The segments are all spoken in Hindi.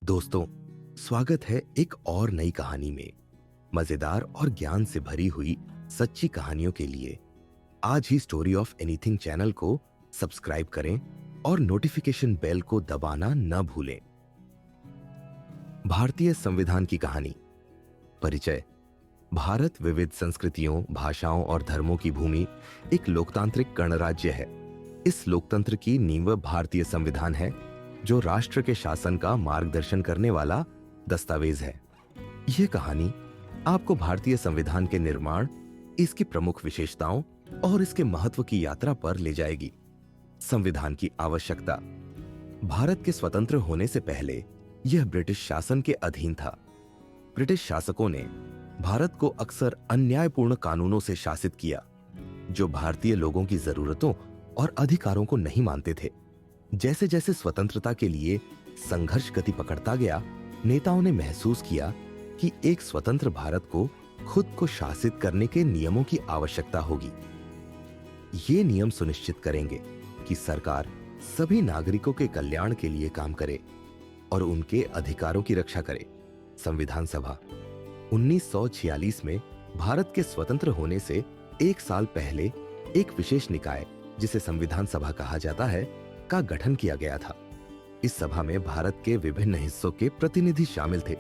दोस्तों, स्वागत है एक और नई कहानी में। मजेदार और ज्ञान से भरी हुई सच्ची कहानियों के लिए आज ही स्टोरी ऑफ एनीथिंग चैनल को सब्सक्राइब करें और नोटिफिकेशन बेल को दबाना न भूलें। भारतीय संविधान की कहानी। परिचय। भारत विविध संस्कृतियों, भाषाओं और धर्मों की भूमि, एक लोकतांत्रिक गणराज्य है। इस लोकतंत्र की नींव भारतीय संविधान है, जो राष्ट्र के शासन का मार्गदर्शन करने वाला दस्तावेज है। यह कहानी आपको भारतीय संविधान के निर्माण, इसकी प्रमुख विशेषताओं और इसके महत्व की यात्रा पर ले जाएगी। संविधान की आवश्यकता। भारत के स्वतंत्र होने से पहले यह ब्रिटिश शासन के अधीन था। ब्रिटिश शासकों ने भारत को अक्सर अन्यायपूर्ण कानूनों से शासित किया, जो भारतीय लोगों की जरूरतों और अधिकारों को नहीं मानते थे। जैसे जैसे स्वतंत्रता के लिए संघर्ष गति पकड़ता गया, नेताओं ने महसूस किया कि एक स्वतंत्र भारत को खुद को शासित करने के नियमों की आवश्यकता होगी। ये नियम सुनिश्चित करेंगे कि सरकार सभी नागरिकों के कल्याण के लिए काम करे और उनके अधिकारों की रक्षा करे। संविधान सभा। 1946 में भारत के स्वतंत्र होने से एक साल पहले एक विशेष निकाय, जिसे संविधान सभा कहा जाता है, का गठन किया गया था। इस सभा में भारत के विभिन्न हिस्सों के प्रतिनिधि शामिल थे।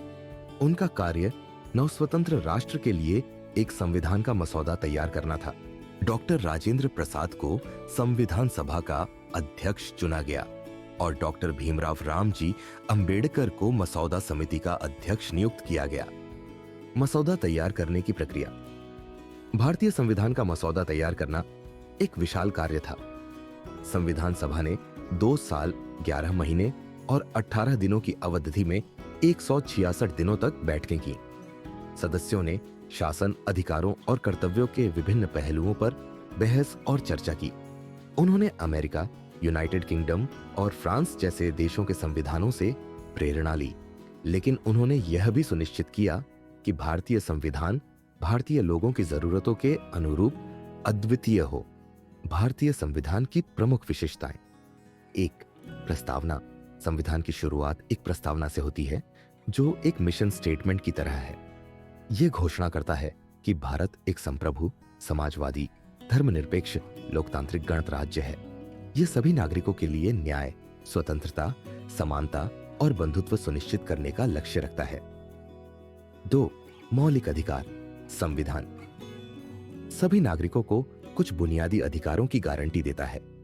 उनका कार्य नवस्वतंत्र राष्ट्र के लिए एक संविधान का मसौदा तैयार करना था। डॉक्टर राजेंद्र प्रसाद को संविधान सभा का अध्यक्ष चुना गया और डॉक्टर भीमराव रामजी अंबेडकर को मसौदा समिति का अध्यक्ष नियुक्त किया गया। मसौदा तैयार करने की प्रक्रिया। भारतीय संविधान का मसौदा तैयार करना एक विशाल कार्य था। संविधान सभा ने 2 साल 11 महीने और 18 दिनों की अवधि में 166 दिनों तक बैठकें की। सदस्यों ने शासन, अधिकारों और कर्तव्यों के विभिन्न पहलुओं पर बहस और चर्चा की। उन्होंने अमेरिका, यूनाइटेड किंगडम और फ्रांस जैसे देशों के संविधानों से प्रेरणा ली, लेकिन उन्होंने यह भी सुनिश्चित किया कि भारतीय संविधान भारतीय लोगों की जरूरतों के अनुरूप अद्वितीय हो। भारतीय संविधान की प्रमुख विशेषताएं। 1. प्रस्तावना। संविधान की शुरुआत एक प्रस्तावना से होती है, जो एक मिशन स्टेटमेंट की तरह है। यह घोषणा करता है कि भारत एक संप्रभु, समाजवादी, धर्मनिरपेक्ष, लोकतांत्रिक गणराज्य है। यह सभी नागरिकों के लिए न्याय, स्वतंत्रता, समानता और बंधुत्व सुनिश्चित करने का लक्ष्य रखता है। 2. मौलिक अधिकार। संविधान सभी नागरिकों को कुछ बुनियादी अधिकारों की गारंटी देता है।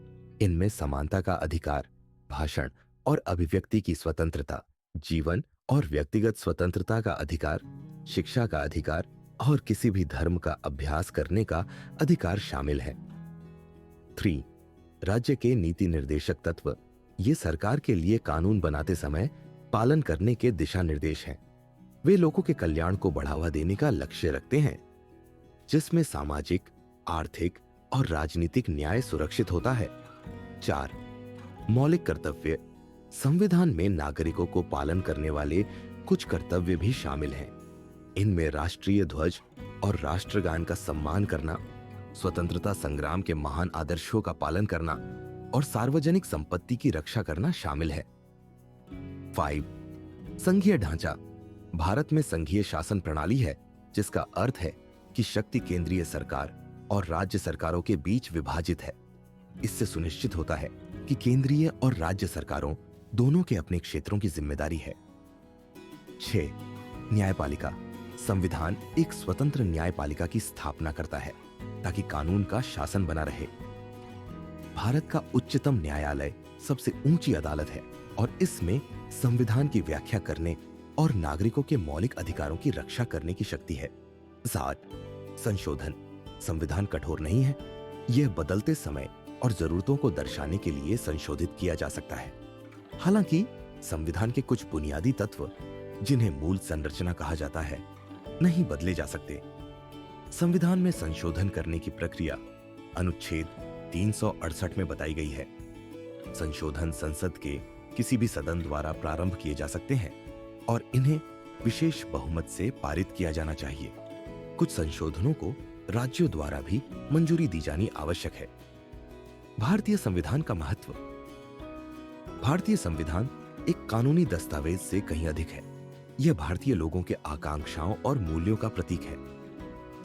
इनमें समानता का अधिकार, भाषण और अभिव्यक्ति की स्वतंत्रता, जीवन और व्यक्तिगत स्वतंत्रता का अधिकार, शिक्षा का अधिकार और किसी भी धर्म का अभ्यास करने का अधिकार शामिल है। 3. राज्य के नीति निर्देशक तत्व। ये सरकार के लिए कानून बनाते समय पालन करने के दिशा निर्देश हैं। वे लोगों के कल्याण को बढ़ावा देने का लक्ष्य रखते हैं, जिसमें सामाजिक, आर्थिक और राजनीतिक न्याय सुरक्षित होता है। 4. मौलिक कर्तव्य। संविधान में नागरिकों को पालन करने वाले कुछ कर्तव्य भी शामिल हैं। इनमें राष्ट्रीय ध्वज और राष्ट्रगान का सम्मान करना, स्वतंत्रता संग्राम के महान आदर्शों का पालन करना और सार्वजनिक संपत्ति की रक्षा करना शामिल है। 5. संघीय ढांचा। भारत में संघीय शासन प्रणाली है, जिसका अर्थ है कि शक्ति केंद्रीय सरकार और राज्य सरकारों के बीच विभाजित है। इससे सुनिश्चित होता है कि केंद्रीय और राज्य सरकारों दोनों के अपने क्षेत्रों की जिम्मेदारी है। 6. न्यायपालिका। संविधान एक स्वतंत्र न्यायपालिका की स्थापना करता है, ताकि कानून का शासन बना रहे। भारत का उच्चतम न्यायालय सबसे ऊंची अदालत है और इसमें संविधान की व्याख्या करने और नागरिकों के मौलिक अधिकारों की रक्षा करने की शक्ति है। 7. संशोधन। संविधान कठोर नहीं है। यह बदलते समय और जरूरतों को दर्शाने के लिए संशोधित किया जा सकता है। हालांकि संविधान के कुछ बुनियादी तत्व, जिन्हें मूल संरचना कहा जाता है, नहीं बदले जा सकते। संविधान में संशोधन करने की प्रक्रिया अनुच्छेद 368 में बताई गई है। संशोधन संसद के किसी भी सदन द्वारा प्रारंभ किए जा सकते हैं और इन्हें विशेष बहुमत से पारित किया जाना चाहिए। कुछ संशोधनों को राज्यों द्वारा भी मंजूरी दी जानी आवश्यक है। भारतीय संविधान का महत्व। भारतीय संविधान एक कानूनी दस्तावेज से कहीं अधिक है। यह भारतीय लोगों के आकांक्षाओं और मूल्यों का प्रतीक है।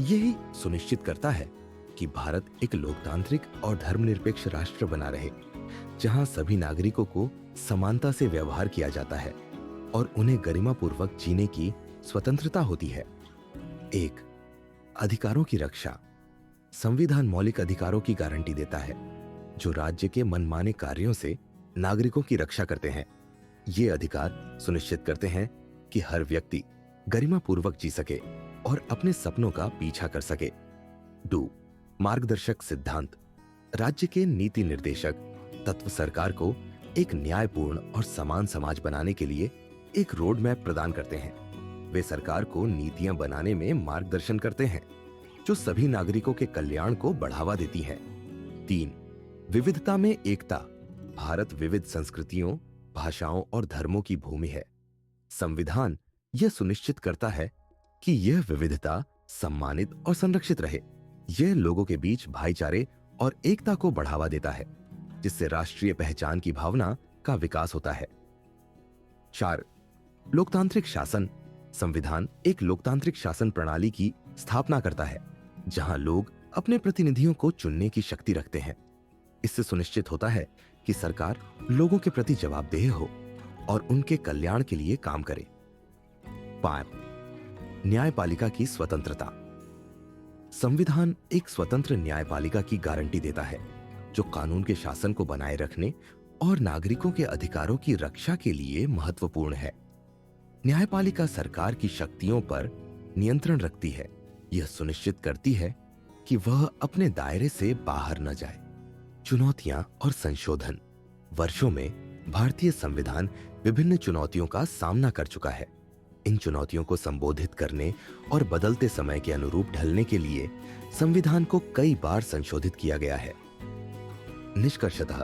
यही सुनिश्चित करता है कि भारत एक लोकतांत्रिक और धर्मनिरपेक्ष राष्ट्र बना रहे, जहां सभी नागरिकों को समानता से व्यवहार किया जाता है और उन्हें गरिमापूर्वक जीने की स्वतंत्रता होती है। 1. अधिकारों की रक्षा। संविधान मौलिक अधिकारों की गारंटी देता है, जो राज्य के मनमाने कार्यों से नागरिकों की रक्षा करते हैं। ये अधिकार सुनिश्चित करते हैं कि हर व्यक्ति गरिमापूर्वक जी सके और अपने सपनों का पीछा कर सके। 2. मार्गदर्शक सिद्धांत। राज्य के नीति निर्देशक तत्व सरकार को एक न्यायपूर्ण और समान समाज बनाने के लिए एक रोड मैप प्रदान करते हैं। वे सरकार को नीतियां बनाने में मार्गदर्शन करते हैं, जो सभी नागरिकों के कल्याण को बढ़ावा देती है। 3. विविधता में एकता। भारत विविध संस्कृतियों, भाषाओं और धर्मों की भूमि है। संविधान यह सुनिश्चित करता है कि यह विविधता सम्मानित और संरक्षित रहे। यह लोगों के बीच भाईचारे और एकता को बढ़ावा देता है, जिससे राष्ट्रीय पहचान की भावना का विकास होता है। 4. लोकतांत्रिक शासन। संविधान एक लोकतांत्रिक शासन प्रणाली की स्थापना करता है, जहां लोग अपने प्रतिनिधियों को चुनने की शक्ति रखते हैं। इससे सुनिश्चित होता है कि सरकार लोगों के प्रति जवाबदेह हो और उनके कल्याण के लिए काम करे। 5. न्यायपालिका की स्वतंत्रता। संविधान एक स्वतंत्र न्यायपालिका की गारंटी देता है, जो कानून के शासन को बनाए रखने और नागरिकों के अधिकारों की रक्षा के लिए महत्वपूर्ण है। न्यायपालिका सरकार की शक्तियों पर नियंत्रण रखती है। यह सुनिश्चित करती है कि वह अपने दायरे से बाहर न जाए। चुनौतियां और संशोधन। वर्षों में भारतीय संविधान विभिन्न चुनौतियों का सामना कर चुका है। इन चुनौतियों को संबोधित करने और बदलते समय के अनुरूप ढलने के लिए संविधान को कई बार संशोधित किया गया है। निष्कर्षतः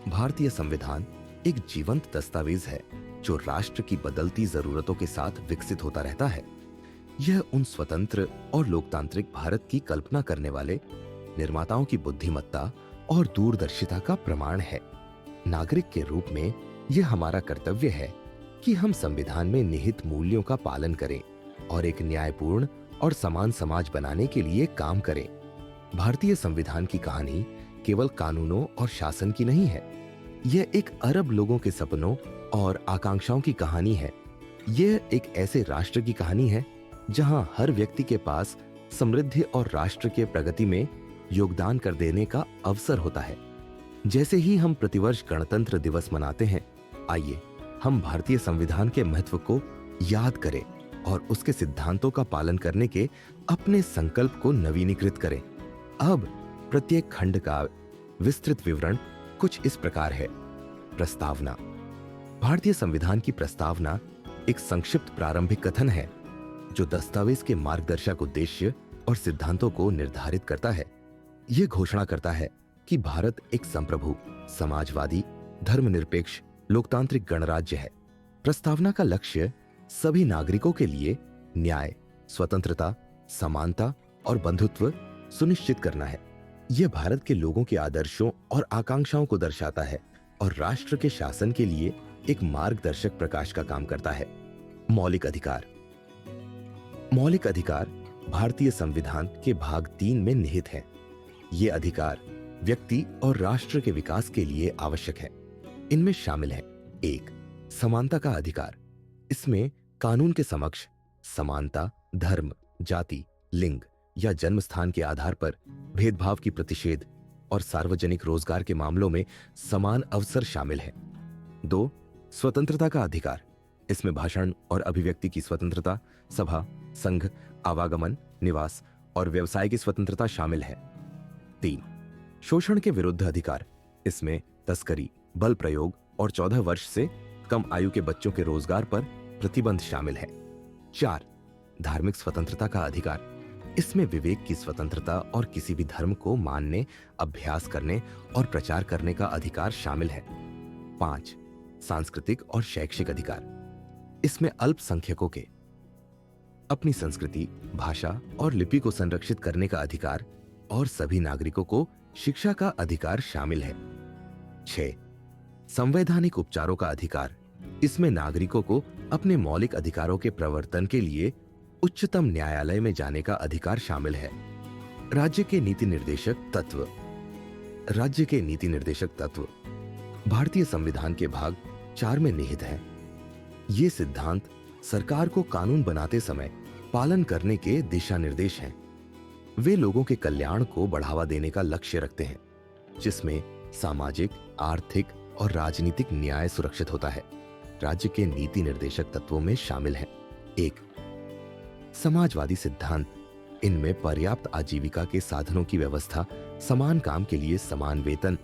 भारतीय संविधान एक जीवंत दस्तावेज है, जो राष्ट्र की बदलती जरूरतों के साथ विकसित होता रहता है। यह उन स्वतंत्र और लोकतांत्रिक भारत की कल्पना करने वाले निर्माताओं की बुद्धिमत्ता और दूरदर्शिता का प्रमाण है। नागरिक के रूप में यह हमारा कर्तव्य है कि हम संविधान में निहित मूल्यों का पालन करें और एक न्यायपूर्ण और समान समाज बनाने के लिए काम करें। भारतीय संविधान की कहानी केवल कानूनों और शासन की नहीं है। यह एक अरब लोगों के सपनों और आकांक्षाओं की कहानी है। यह एक ऐसे राष्ट्र की कहानी है जहां हर व्यक्ति के पास समृद्धि और राष्ट्र के प्रगति में योगदान कर देने का अवसर होता है। जैसे ही हम प्रतिवर्ष गणतंत्र दिवस मनाते हैं, आइए हम भारतीय संविधान के महत्व को याद करें और उसके सिद्धांतों का पालन करने के अपने संकल्प को नवीनीकृत करें। अब प्रत्येक खंड का विस्तृत विवरण कुछ इस प्रकार है। प्रस्तावना। भारतीय संविधान की प्रस्तावना एक संक्षिप्त प्रारंभिक कथन है, जो दस्तावेज के मार्गदर्शक उद्देश्य और सिद्धांतों को निर्धारित करता है। यह घोषणा करता है कि भारत एक संप्रभु, समाजवादी, धर्मनिरपेक्ष, लोकतांत्रिक गणराज्य है। प्रस्तावना का लक्ष्य सभी नागरिकों के लिए न्याय, स्वतंत्रता, समानता और बंधुत्व सुनिश्चित करना है। यह भारत के लोगों के आदर्शों और आकांक्षाओं को दर्शाता है और राष्ट्र के शासन के लिए एक मार्गदर्शक प्रकाश का काम करता है। मौलिक अधिकार। मौलिक अधिकार भारतीय संविधान के भाग 3 में निहित है। ये अधिकार व्यक्ति और राष्ट्र के विकास के लिए आवश्यक है। इनमें शामिल है 1. समानता का अधिकार। इसमें कानून के समक्ष समानता, धर्म, जाति, लिंग या जन्म स्थान के आधार पर भेदभाव की प्रतिषेध और सार्वजनिक रोजगार के मामलों में समान अवसर शामिल है। 2. स्वतंत्रता का अधिकार। इसमें भाषण और अभिव्यक्ति की स्वतंत्रता, सभा, संघ, आवागमन, निवास और व्यवसाय की स्वतंत्रता शामिल है। 3. शोषण के विरुद्ध अधिकार। इसमें तस्करी, बल प्रयोग और 14 वर्ष से कम आयु के बच्चों के रोजगार पर प्रतिबंध शामिल है। 4. धार्मिक स्वतंत्रता का अधिकार। इसमें विवेक की स्वतंत्रता और किसी भी धर्म को मानने, अभ्यास करने और प्रचार करने का अधिकार शामिल है। 5. सांस्कृतिक और शैक्षिक अधिकार। इसमें अल्पसंख्यकों के अपनी संस्कृति, भाषा और लिपि को संरक्षित करने का अधिकार और सभी नागरिकों को शिक्षा का अधिकार शामिल है। 6. संवैधानिक उपचारों का अधिकार। इसमें नागरिकों को अपने मौलिक अधिकारों के प्रवर्तन के लिए उच्चतम न्यायालय में जाने का अधिकार शामिल है। राज्य के नीति निर्देशक तत्व। राज्य के नीति निर्देशक तत्व भारतीय संविधान के भाग 4 में निहित हैं। ये सिद्धांत सरकार को कानून बनाते समय पालन करने के दिशा निर्देश हैं। वे लोगों के कल्याण को बढ़ावा देने का लक्ष्य रखते हैं, जिसमें सामाजिक, आर्थिक और राजनीतिक न्याय सुरक्षित होता है। राज्य के नीति निर्देशक तत्वों में शामिल हैं: 1. समाजवादी सिद्धांत। इनमें पर्याप्त आजीविका के साधनों की व्यवस्था, समान काम के लिए समान वेतन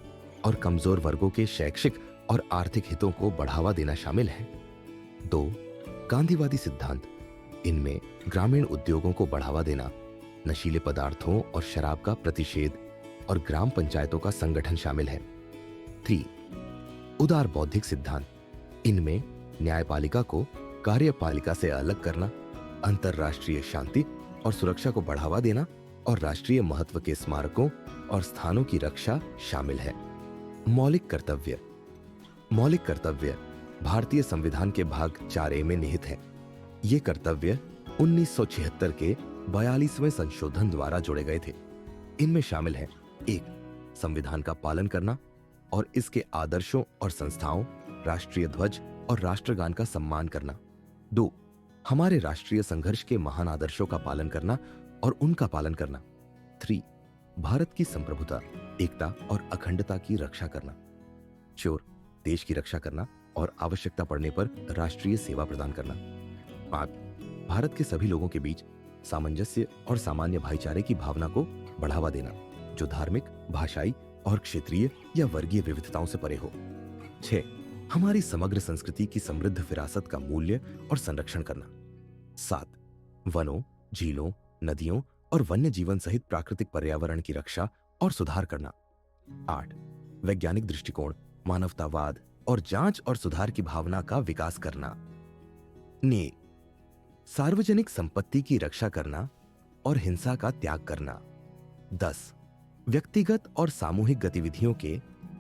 और कमजोर वर्गों के शैक्षिक और आर्थिक हितों को बढ़ावा देना शामिल है। 2. गांधीवादी सिद्धांत। इनमें ग्रामीण उद्योगों को बढ़ावा देना, नशीले पदार्थों और शराब का प्रतिषेध और ग्राम पंचायतों का संगठन शामिल है। 3. उदार बौद्धिक सिद्धांत। इनमें न्यायपालिका को कार्यपालिका से अलग करना, अंतरराष्ट्रीय शांति और सुरक्षा को बढ़ावा देना और राष्ट्रीय महत्व के स्मारकों और स्थानों की रक्षा शामिल है। मौलिक कर्तव्य। मौलिक कर्तव्य भारतीय संविधान के भाग 4A में निहित है। ये कर्तव्य 1976 के 42वें संशोधन द्वारा जोड़े गए थे। इनमें शामिल है: 1. संविधान का पालन करना और इसके आदर्शों और संस्थाओं, राष्ट्रीय ध्वज और राष्ट्रगान का सम्मान करना। 2. हमारे राष्ट्रीय संघर्ष के महान आदर्शों का पालन करना और उनका पालन करना। 3. भारत की संप्रभुता, एकता और अखंडता की रक्षा करना। 4. देश की रक्षा करना और आवश्यकता पड़ने पर राष्ट्रीय सेवा प्रदान करना। 5. भारत के सभी लोगों के बीच सामंजस्य और सामान्य भाईचारे की भावना को बढ़ावा देना, जो धार्मिक, भाषाई और क्षेत्रीय या वर्गीय विविधताओं से परे हो। 6. हमारी समग्र संस्कृति की समृद्ध विरासत का मूल्य और संरक्षण करना। 7. वनों, झीलों, नदियों और वन्य जीवन सहित प्राकृतिक पर्यावरण की रक्षा और सुधार करना। 8. वैज्ञानिक दृष्टिकोण, मानवतावाद और जांच और सुधार की भावना का विकास करना। 9. सार्वजनिक संपत्ति की रक्षा करना और हिंसा का त्याग करना। 10. व्यक्तिगत और सामूहिक गतिविधियों के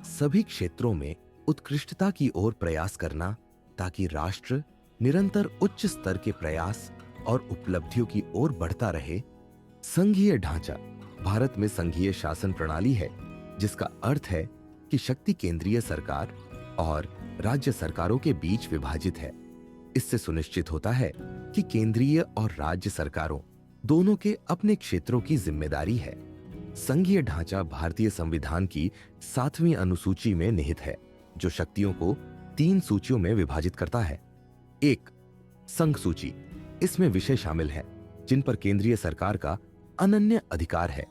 सभी क्षेत्रों में उत्कृष्टता की ओर प्रयास करना, ताकि राष्ट्र निरंतर उच्च स्तर के प्रयास और उपलब्धियों की ओर बढ़ता रहे। संघीय ढांचा भारत में संघीय शासन प्रणाली है, जिसका अर्थ है कि शक्ति केंद्रीय सरकार और राज्य सरकारों के बीच विभाजित है। इससे सुनिश्चित होता है कि केंद्रीय और राज्य सरकारों दोनों के अपने क्षेत्रों की जिम्मेदारी है। संघीय ढांचा भारतीय संविधान की 7वीं अनुसूची में निहित है, जो शक्तियों को 3 सूचियों में विभाजित करता है। 1. संघ सूची। इसमें विषय शामिल हैं जिन पर केंद्रीय सरकार का अनन्य अधिकार है,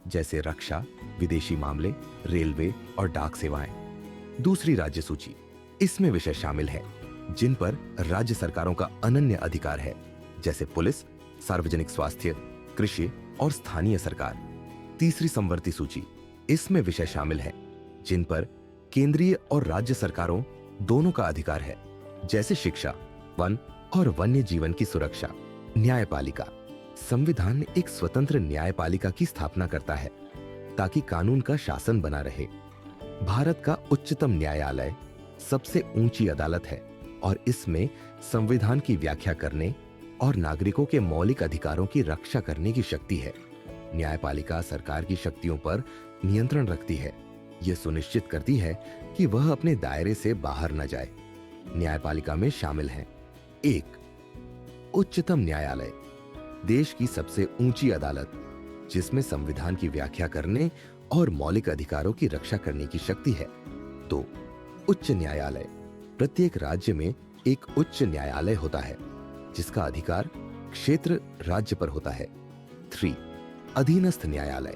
जैसे रक्षा, विदेशी मामले, रेलवे और डाक सेवाएं। दूसरी राज्य सूची। इसमें विषय शामिल हैं जिन पर राज्य सरकारों का अनन्य अधिकार है, जैसे पुलिस, सार्वजनिक स्वास्थ्य, कृषि और स्थानीय सरकार। तीसरी समवर्ती सूची। इसमें विषय शामिल हैं जिन पर केंद्रीय और राज्य सरकारों दोनों का अधिकार है, जैसे शिक्षा, वन और वन्य जीवन की सुरक्षा। न्यायपालिका। संविधान एक स्वतंत्र न्यायपालिका की स्थापना करता है ताकि कानून का शासन बना रहे। भारत का उच्चतम न्यायालय सबसे ऊंची अदालत है और इसमें संविधान की व्याख्या करने और नागरिकों के मौलिक अधिकारों की रक्षा करने की शक्ति है। न्यायपालिका सरकार की शक्तियों पर नियंत्रण रखती है। यह सुनिश्चित करती है कि वह अपने दायरे से बाहर न जाए। न्यायपालिका में शामिल हैं: 1. उच्चतम न्यायालय, देश की सबसे ऊंची अदालत, जिसमें संविधान की व्याख्या करने और मौलिक अधिकारों की रक्षा करने की शक्ति है। 2. उच्च न्यायालय, प्रत्येक राज्य में एक उच्च न्यायालय होता है, जिसका अधिकार क्षेत्र राज्य पर होता है। 3. अधीनस्थ न्यायालय,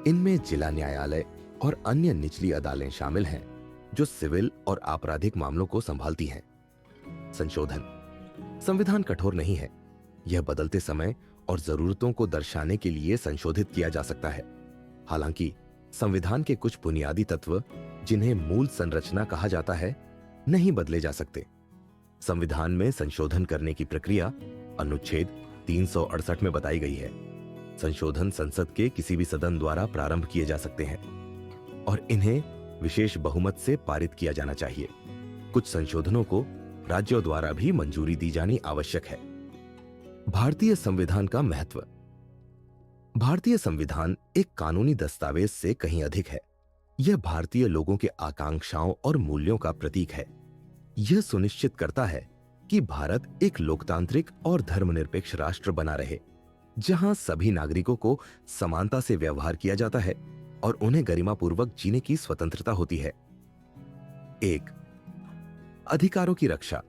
इनमें जिला न्यायालय और अन्य निचली अदालतें शामिल हैं, जो सिविल और आपराधिक मामलों को संभालती हैं। संशोधन। संविधान कठोर नहीं है। यह बदलते समय और जरूरतों को दर्शाने के लिए संशोधित किया जा सकता है। हालांकि संविधान के कुछ बुनियादी तत्व, जिन्हें मूल संरचना कहा जाता है, नहीं बदले जा सकते। संविधान में संशोधन करने की प्रक्रिया अनुच्छेद 368 में बताई गई है। संशोधन संसद के किसी भी सदन द्वारा प्रारंभ किए जा सकते हैं और इन्हें विशेष बहुमत से पारित किया जाना चाहिए। कुछ संशोधनों को राज्यों द्वारा भी मंजूरी दी जानी आवश्यक है। भारतीय संविधान का महत्व। भारतीय संविधान एक कानूनी दस्तावेज से कहीं अधिक है। यह भारतीय लोगों के आकांक्षाओं और मूल्यों का प्रतीक है। यह सुनिश्चित करता है कि भारत एक लोकतांत्रिक और धर्मनिरपेक्ष राष्ट्र बना रहे, जहां सभी नागरिकों को समानता से व्यवहार किया जाता है और उन्हें गरिमापूर्वक जीने की स्वतंत्रता होती है। 1. अधिकारों की रक्षा।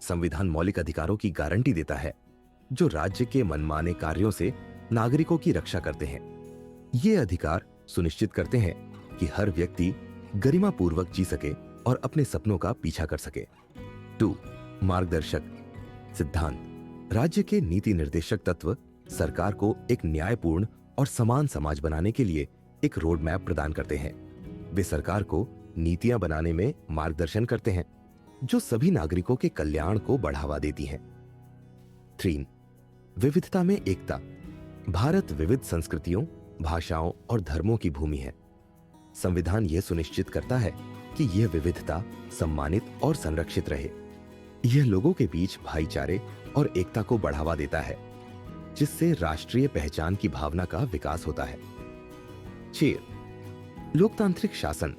संविधान मौलिक अधिकारों की गारंटी देता है, जो राज्य के मनमाने कार्यों से नागरिकों की रक्षा करते हैं। ये अधिकार सुनिश्चित करते हैं कि हर व्यक्ति गरिमापूर्वक जी सके और अपने सपनों का पीछा कर सके। 2. मार्गदर्शक सिद्धांत। राज्य के नीति निर्देशक तत्व सरकार को एक न्यायपूर्ण और समान समाज बनाने के लिए एक रोड मैप प्रदान करते हैं। वे सरकार को नीतियां बनाने में मार्गदर्शन करते हैं, जो सभी नागरिकों के कल्याण को बढ़ावा देती हैं। 3. विविधता में एकता। भारत विविध संस्कृतियों, भाषाओं और धर्मों की भूमि है। संविधान यह सुनिश्चित करता है कि यह विविधता सम्मानित और संरक्षित रहे। यह लोगों के बीच भाईचारे और एकता को बढ़ावा देता है, जिससे राष्ट्रीय पहचान की भावना का विकास होता है। 6. लोकतांत्रिक शासन।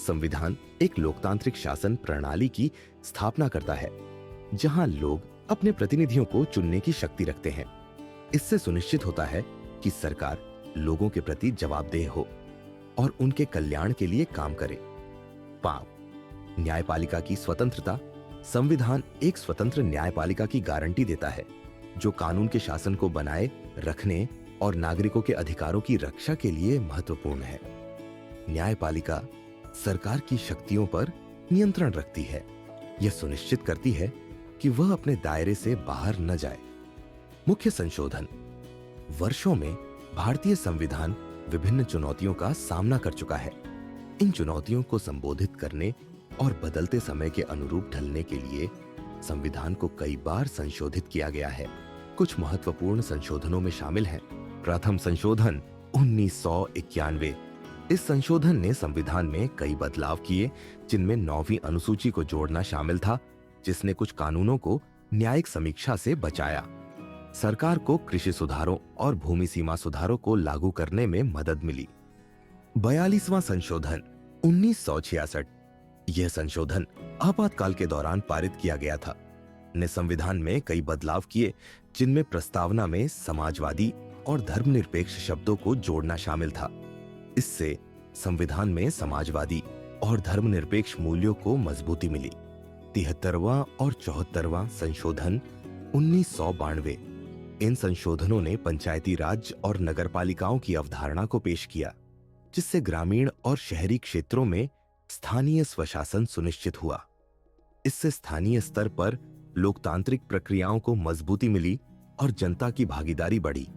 संविधान एक लोकतांत्रिक शासन प्रणाली की स्थापना करता है, जहां लोग अपने प्रतिनिधियों को चुनने की शक्ति रखते हैं। इससे सुनिश्चित होता है कि सरकार लोगों के प्रति जवाबदेह हो और उनके कल्याण के लिए काम करे। 5. न्यायपालिका की स्वतंत्रता। संविधान एक स्वतंत्र न्यायपालिका की गारंटी देता है, जो कानून के शासन को बनाए रखने और नागरिकों के अधिकारों की रक्षा के लिए महत्वपूर्ण है। न्यायपालिका सरकार की शक्तियों पर नियंत्रण रखती है। यह सुनिश्चित करती है कि वह अपने दायरे से बाहर न जाए। मुख्य संशोधन। वर्षों में भारतीय संविधान विभिन्न चुनौतियों का सामना कर चुका है। इन चुनौतियों को संबोधित करने और बदलते समय के अनुरूप ढलने के लिए संविधान को कई बार संशोधित किया गया है। कुछ महत्वपूर्ण संशोधनों में शामिल हैं। प्रथम संशोधन 1991। इस संशोधन ने संविधान में कई बदलाव किए, जिनमें 9वीं अनुसूची को जोड़ना शामिल था, जिसने कुछ कानूनों को न्यायिक समीक्षा से बचाया। सरकार को कृषि सुधारों और भूमि सीमा सुधारों को लागू करने में मदद मिली। 42वां संशोधन 1966। यह संशोधन आपातकाल के दौरान पारित किया गया था। ने संविधान में कई बदलाव किए, जिनमें प्रस्तावना में समाजवादी और धर्मनिरपेक्ष शब्दों को जोड़ना शामिल था। इससे संविधान में समाजवादी और धर्मनिरपेक्ष मूल्यों को मजबूती मिली। 73वां और 74वां संशोधन 1992। इन संशोधनों ने पंचायती राज और नगरपालिकाओं की अवधारणा को पेश किया, जिससे ग्रामीण और शहरी क्षेत्रों में स्थानीय स्वशासन सुनिश्चित हुआ। इससे स्थानीय स्तर पर लोकतांत्रिक प्रक्रियाओं को मजबूती मिली और जनता की भागीदारी बढ़ी।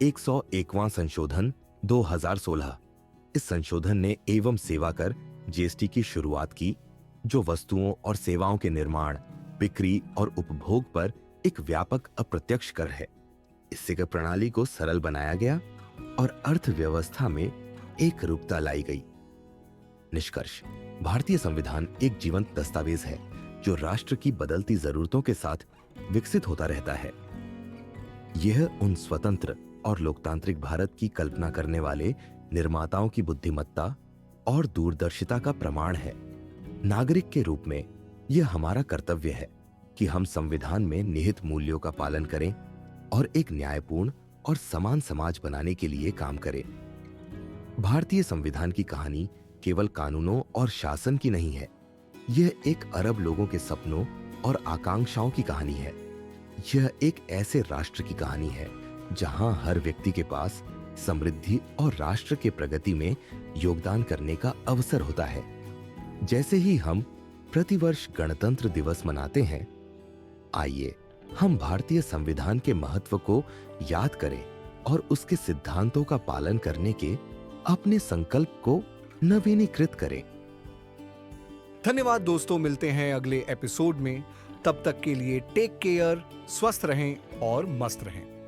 101वां संशोधन 2016। इस संशोधन ने एवं सेवा कर जीएसटी की शुरुआत की, जो वस्तुओं और सेवाओं के निर्माण, बिक्री और उपभोग पर एक व्यापक अप्रत्यक्ष कर है। इससे कर प्रणाली को सरल बनाया गया और अर्थव्यवस्था में एक रूपता लाई गई। निष्कर्ष। भारतीय संविधान एक जीवंत दस्तावेज है, जो राष्ट्र की बदलती जरूरतों के साथ विकसित होता रहता है। यह उन स्वतंत्र और लोकतांत्रिक भारत की कल्पना करने वाले निर्माताओं की बुद्धिमत्ता और दूरदर्शिता का प्रमाण है। नागरिक के रूप में यह हमारा कर्तव्य है कि हम संविधान में निहित मूल्यों का पालन करें और एक न्यायपूर्ण और समान समाज बनाने के लिए काम करें। भारतीय संविधान की कहानी केवल कानूनों और शासन की नहीं है। यह एक अरब लोगों के सपनों और आकांक्षाओं की कहानी है। यह एक ऐसे राष्ट्र की कहानी है जहां हर व्यक्ति के पास समृद्धि और राष्ट्र के प्रगति में योगदान करने का अवसर होता है। जैसे ही हम प्रतिवर्ष गणतंत्र दिवस मनाते हैं, आइए हम भारतीय संविधान के महत्व को याद करें और उसके सिद्धांतों का पालन करने के अपने संकल्प को नवीनीकृत करें। धन्यवाद दोस्तों, मिलते हैं अगले एपिसोड में। तब तक के लिए टेक केयर, स्वस्थ रहें और मस्त रहें।